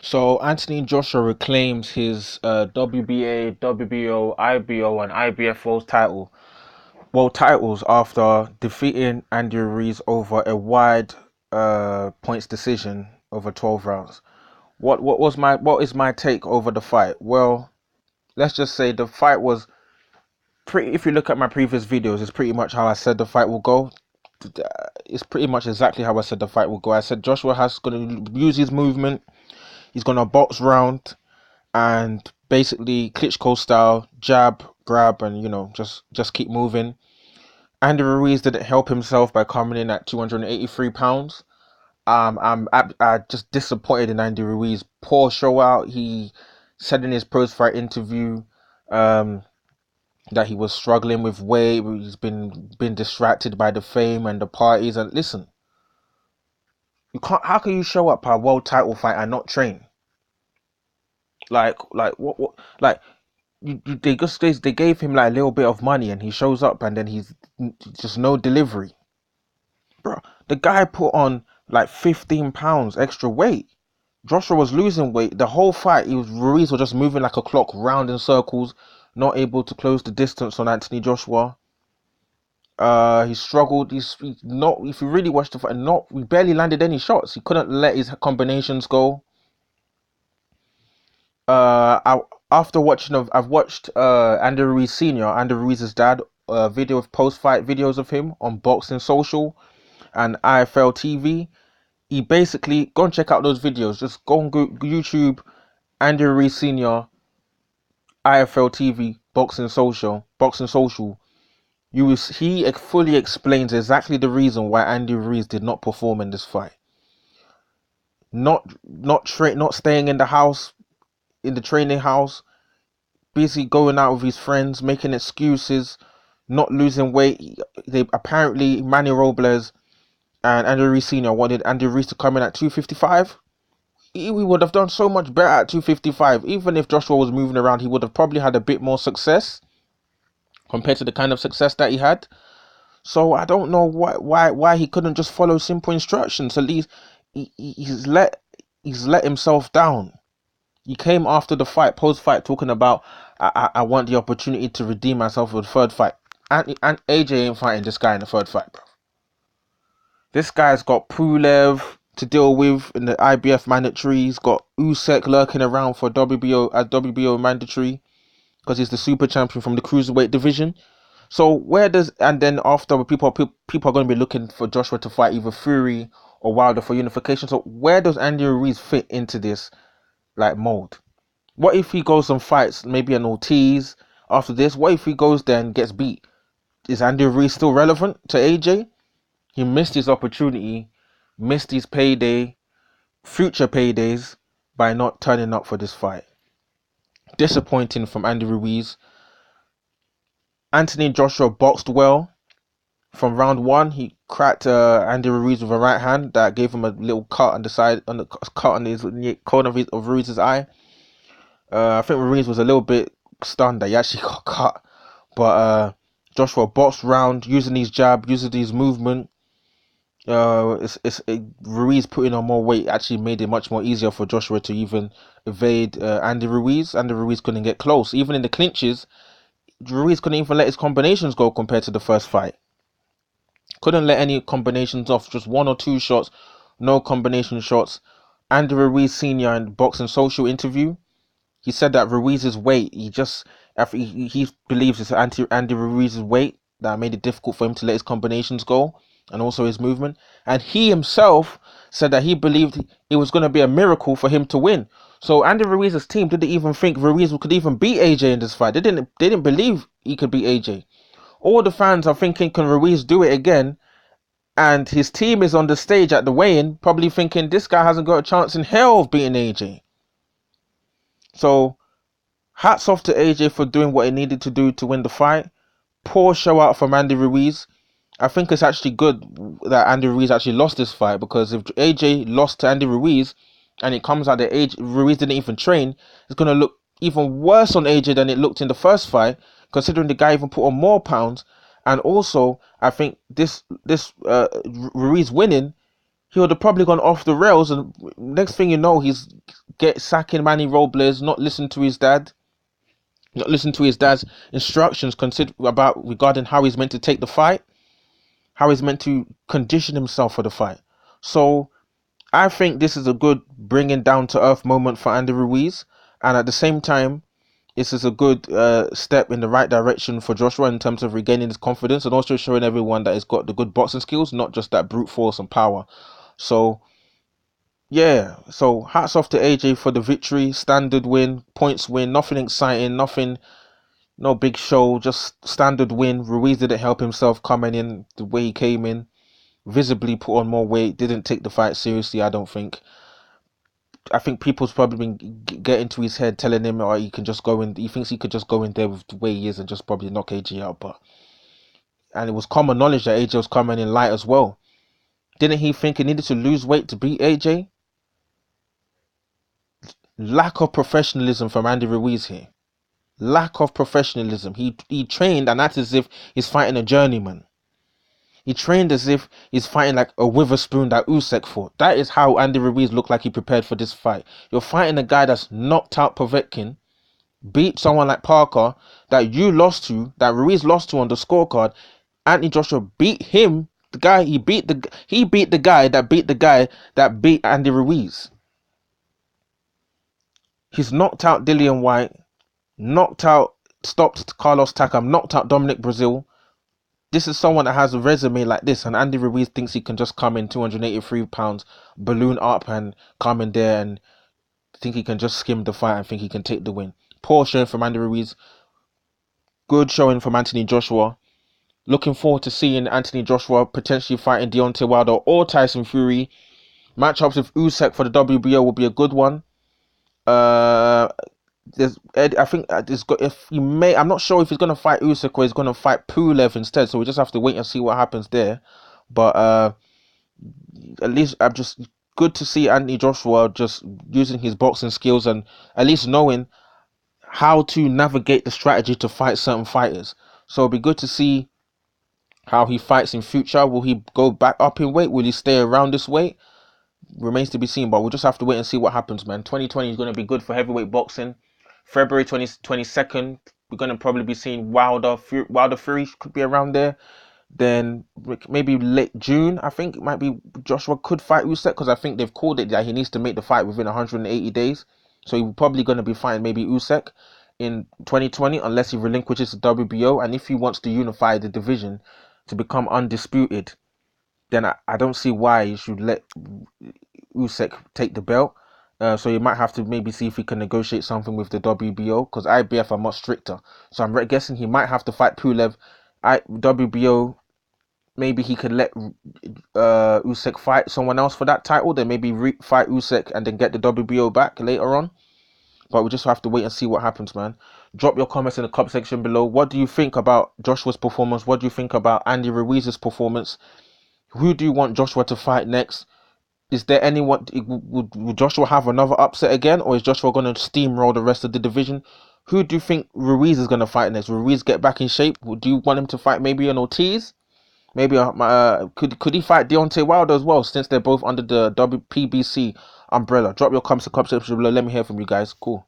So Anthony Joshua reclaims his WBA, WBO, IBO, and IBF world titles after defeating Andy Ruiz over a wide points decision over 12 rounds. What is my take over the fight? Well, let's just say the fight was pretty. If you look at my previous videos, it's pretty much how I said the fight will go. It's pretty much exactly how I said the fight will go. I said Joshua has going to use his movement. He's going to box round and basically Klitschko style jab, grab, and just keep moving. Andy Ruiz didn't help himself by coming in at 283 pounds. I'm just disappointed in Andy Ruiz. Poor show out. He said in his post fight interview that he was struggling with weight. He's been distracted by the fame and the parties. And listen, you can't. How can you show up at a world title fight and not train? What? Like they gave him like a little bit of money and he shows up and then he's just no delivery, bro. The guy put on like 15 pounds extra weight. Joshua was losing weight the whole fight. Ruiz was just moving like a clock round in circles, not able to close the distance on Anthony Joshua. He struggled. He's not. If you really watched the fight, not he barely landed any shots. He couldn't let his combinations go. After watching I've watched Andy Ruiz Senior, Andy Ruiz's dad, video of post-fight videos of him on Boxing Social and IFL TV. He basically go and check out those videos. Just go on YouTube, Andy Ruiz Senior, IFL TV, Boxing Social. He fully explains exactly the reason why Andy Ruiz did not perform in this fight. Not staying in the house, in the training house, busy going out with his friends, making excuses, not losing weight. They apparently Manny Robles and Andy Ruiz Senior wanted Andy Ruiz to come in at 255. He would have done so much better at 255. Even if Joshua was moving around, he would have probably had a bit more success compared to the kind of success that he had. So I don't know why he couldn't just follow simple instructions. At least he's let himself down. He came after the fight, post fight, talking about I want the opportunity to redeem myself for the third fight. And AJ ain't fighting this guy in the third fight, bro. This guy's got Pulev to deal with in the IBF mandatory. He's got Usyk lurking around for WBO mandatory because he's the super champion from the cruiserweight division. So and then after people are going to be looking for Joshua to fight either Fury or Wilder for unification. So where does Andy Ruiz fit into this like mold? What if he goes and fights maybe an Ortiz after this? What if he goes there and gets beat? Is Andy Ruiz still relevant to AJ? He missed his opportunity, missed his payday, future paydays by not turning up for this fight. Disappointing from Andy Ruiz. Anthony Joshua boxed well. From round one, he cracked Andy Ruiz with a right hand that gave him a little cut on the side, on the cut on the corner of Ruiz's eye. I think Ruiz was a little bit stunned that he actually got cut, but Joshua boxed round using his jab, using his movement. Ruiz putting on more weight actually made it much more easier for Joshua to even evade Andy Ruiz. Andy Ruiz couldn't get close, even in the clinches. Ruiz couldn't even let his combinations go compared to the first fight. Couldn't let any combinations off, just one or two shots, no combination shots. Andy Ruiz Senior in Boxing Social interview, he said that Ruiz's weight, he believes it's Andy Ruiz's weight that made it difficult for him to let his combinations go and also his movement. And he himself said that he believed it was going to be a miracle for him to win. So Andy Ruiz's team didn't even think Ruiz could even beat AJ in this fight. They didn't believe he could beat AJ. All the fans are thinking, can Ruiz do it again? And his team is on the stage at the weigh-in, probably thinking this guy hasn't got a chance in hell of beating AJ. So hats off to AJ for doing what he needed to do to win the fight. Poor show out from Andy Ruiz. I think it's actually good that Andy Ruiz actually lost this fight, because if AJ lost to Andy Ruiz and it comes out that Ruiz didn't even train, it's going to look even worse on AJ than it looked in the first fight, considering the guy even put on more pounds. And also, I think this Ruiz winning, he would have probably gone off the rails, and next thing you know, he's sacking Manny Robles, not listen to his dad's instructions regarding how he's meant to take the fight, how he's meant to condition himself for the fight. So I think this is a good bringing down to earth moment for Andy Ruiz, and at the same time, this is a good step in the right direction for Joshua in terms of regaining his confidence and also showing everyone that he's got the good boxing skills, not just that brute force and power. So yeah, so hats off to AJ for the victory, standard win, points win, nothing exciting, nothing, no big show, just standard win. Ruiz didn't help himself coming in the way he came in, visibly put on more weight, didn't take the fight seriously, I don't think. I think people's probably been getting to his head, telling him, he can just go in. He thinks he could just go in there with the way he is and just probably knock AJ out. And it was common knowledge that AJ was coming in light as well. Didn't he think he needed to lose weight to beat AJ? Lack of professionalism from Andy Ruiz here. Lack of professionalism. He trained and that's as if he's fighting a journeyman. He trained as if he's fighting like a Witherspoon that Usyk fought. That is how Andy Ruiz looked like he prepared for this fight. You're fighting a guy that's knocked out Povetkin, beat someone like Parker that you lost to, that Ruiz lost to on the scorecard. Anthony Joshua beat him. He beat the guy that beat Andy Ruiz. He's knocked out Dillian White, stopped Carlos Takam, knocked out Dominic Brazil. This is someone that has a resume like this, and Andy Ruiz thinks he can just come in 283 pounds, balloon up, and come in there and think he can just skim the fight and think he can take the win. Poor showing from Andy Ruiz. Good showing from Anthony Joshua. Looking forward to seeing Anthony Joshua potentially fighting Deontay Wilder or Tyson Fury. Matchups with Usyk for the WBO will be a good one. I think I'm not sure if he's gonna fight Usyk or he's gonna fight Pulev instead. So we just have to wait and see what happens there. But at least I'm just good to see Anthony Joshua just using his boxing skills and at least knowing how to navigate the strategy to fight certain fighters. So it'll be good to see how he fights in future. Will he go back up in weight? Will he stay around this weight? Remains to be seen, but we'll just have to wait and see what happens, man. 2020 is going to be good for heavyweight boxing. February 22nd, we're going to probably be seeing Wilder Fury could be around there. Then maybe late June, I think it might be Joshua could fight Usyk, because I think they've called it that he needs to make the fight within 180 days. So he's probably going to be fighting maybe Usyk in 2020 unless he relinquishes the WBO. And if he wants to unify the division to become undisputed, then I don't see why you should let Usyk take the belt. So you might have to maybe see if he can negotiate something with the WBO, because IBF are much stricter. So I'm guessing he might have to fight Pulev. WBO, maybe he could let Usyk fight someone else for that title, then maybe fight Usyk and then get the WBO back later on. But we just have to wait and see what happens, man. Drop your comments in the comment section below. What do you think about Joshua's performance? What do you think about Andy Ruiz's performance? Who do you want Joshua to fight next? Is there anyone? Would Joshua have another upset again, or is Joshua going to steamroll the rest of the division? Who do you think Ruiz is going to fight next? Will Ruiz get back in shape? Do you want him to fight maybe an Ortiz? Maybe could he fight Deontay Wilder as well, since they're both under the WPBC umbrella? Drop your comments in the comment section below. Let me hear from you guys. Cool.